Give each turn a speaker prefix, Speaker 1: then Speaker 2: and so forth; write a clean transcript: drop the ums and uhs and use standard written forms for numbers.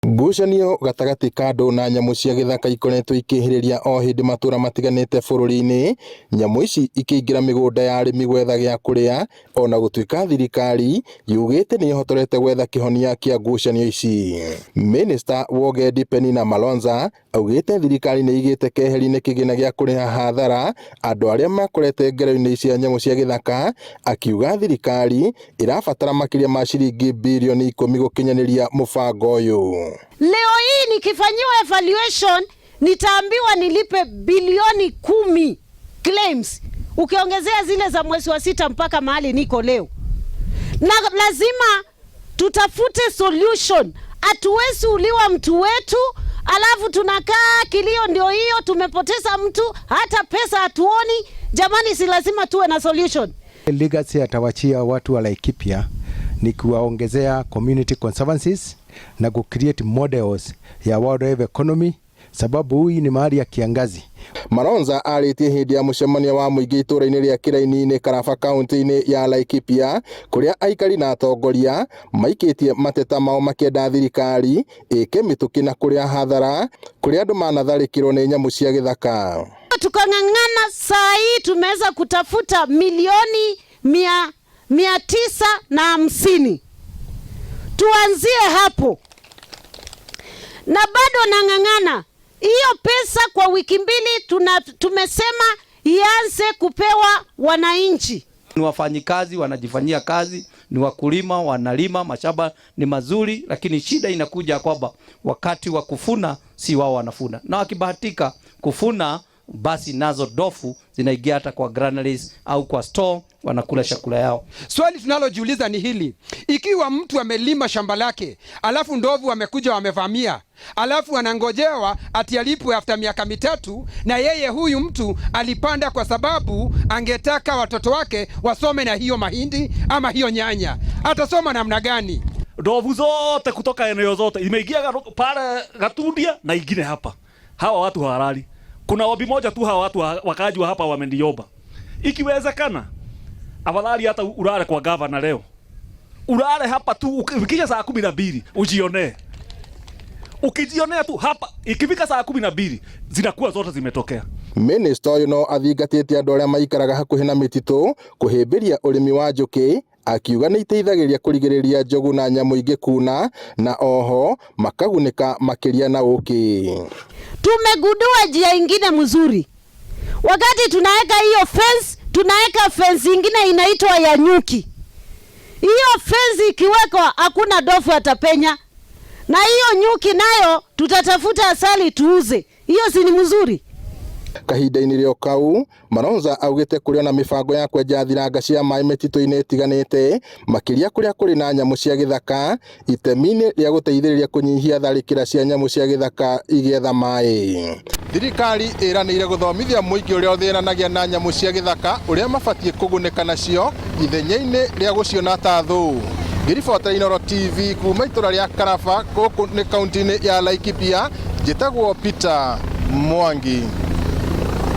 Speaker 1: Ngucanio gatagati ka andũ na nyamũ cia gĩthaka ikoretwo ikĩhĩrĩria o hĩndĩ matũra matiganĩte bũrũri-inĩ, nyamũ ici ikĩingĩra mĩgũnda ya arĩmi gwetha gĩa kũrĩa, ona gũtuĩka thirikari yugĩte nĩ ĩhotorete gwetha kĩhonia kĩa ngucanio ici. Minister wa ũgendi Penina Malonza augĩte thirikari nĩ igĩte keheri-inĩ kĩgĩna gĩa kũrĩha hathara andũ arĩa makorete ngero-inĩ cia nyamũ cia gĩthaka, akiuga thirikari ĩrabatara makĩria ma ciringi birioni 10 gũkinyanĩria mũbango ũyũ.
Speaker 2: Leo hii nikifanyiwa evaluation nitaambiwa nilipe bilioni 10 claims, ukiongezea zile za mwezi wa 6 mpaka mahali niko leo. Na lazima tutafute solution. Hatuwezi uliwa mtu wetu alafu tunakaa kilio ndio hiyo, tumepoteza mtu, hata pesa hatuoni. Jamani, si lazima tuwe na solution.
Speaker 3: Legacy atawachia watu wa Laikipia ni kuwaongezea community conservancies na ku-create models ya wildlife economy, sababu hii ni mahali ya kiangazi.
Speaker 1: Malonza arĩtie hĩndĩ ya mũcemanio wa mũingĩ itũra-inĩ rĩa Kĩraini-inĩ Karaba kaunti-inĩ ya Laikipia, kũrĩa aikari na atongoria maikĩtie mateta mao makĩenda thirikari ĩke mĩtũkĩ na kũrĩa hathara kũrĩa andũ manatharĩkĩrwo nĩ nyamũ cia gĩthaka.
Speaker 2: Tukang'ang'ana, saa hii tumeweza kutafuta milioni 950. Tuanzie hapo. Na bado nang'ang'ana. Hiyo pesa kwa wiki mbili tumesema ianze kupewa wananchi.
Speaker 4: Ni wafanyikazi wanajifanyia kazi, ni wakulima wanalima, mashamba ni mazuri, lakini shida inakuja kwamba wakati wa kufuna si wao wanafuna. Na wakibahatika kufuna, basi nazo dofu zinaingia hata kwa granaries au kwa store, wanakula chakula yao.
Speaker 5: Swali tunalojiuliza ni hili: ikiwa mtu amelima shamba lake alafu ndovu wamekuja wamevamia, alafu anangojewa ati alipwe after miaka 3, na yeye huyu mtu alipanda kwa sababu angetaka watoto wake wasome na hiyo mahindi ama hiyo nyanya, atasoma namna gani?
Speaker 6: Ndovu zote kutoka eneo zote imeingia pale Gatundia na ingine hapa. Hawa watu hawalali. Kuna ombi moja tu hawa watu wakaji wa hapa wameniomba. Ikiwezekana afadhali hata ulale kwa governor leo. Ulale hapa tu ukifika saa 12 ujionee. Ukijionea tu hapa ikifika saa 12 zinakuwa zote zimetokea.
Speaker 1: Minister ũyũ no athingatĩte andũ arĩa maikaraga hakuhĩ na mĩtitũ kũhĩmbĩria ũrĩmi wa njũkĩ, akiuga nĩ iteithagĩrĩria kũrigĩrĩria njogu na nyamũ ingĩ kuna, na oho makagunĩka makĩria na ũkĩ.
Speaker 2: Tumegundua njia ingine mzuri. Wakati tunaweka hiyo fence, tunaweka fence ingine inaitwa ya nyuki. Hiyo fence ikiwekwa hakuna ndovu atapenya. Na hiyo nyuki nayo tutatafuta asali tuuze. Hiyo si ni mzuri?
Speaker 1: Kahinda-inĩ rĩo kau, Malonza augĩte kũrĩ na mĩbango ya kwenja thiranga cia maĩ mĩtitũ-inĩ ĩtiganĩte, makĩria kũrĩa kũrĩ na nyamũ cia gĩthaka, itemi-inĩ rĩa gũteithĩrĩria kũnyihia tharĩkĩra cia nyamũ cia gĩthaka igĩetha maĩ. Thirikari ĩranĩire gũthomithia mũingĩ ũrĩa ũthĩnanagia na nyamũ cia gĩthaka ũrĩa mabatiĩ kũgunĩka nacio ithenya-inĩ rĩa gũciona ta thũ. Ngĩribotera Inooro TV kuma itũra rĩa Karaba, gũkũ nĩ kaunti-inĩ ya Laikipia, njĩtagwo Peter Mwangi.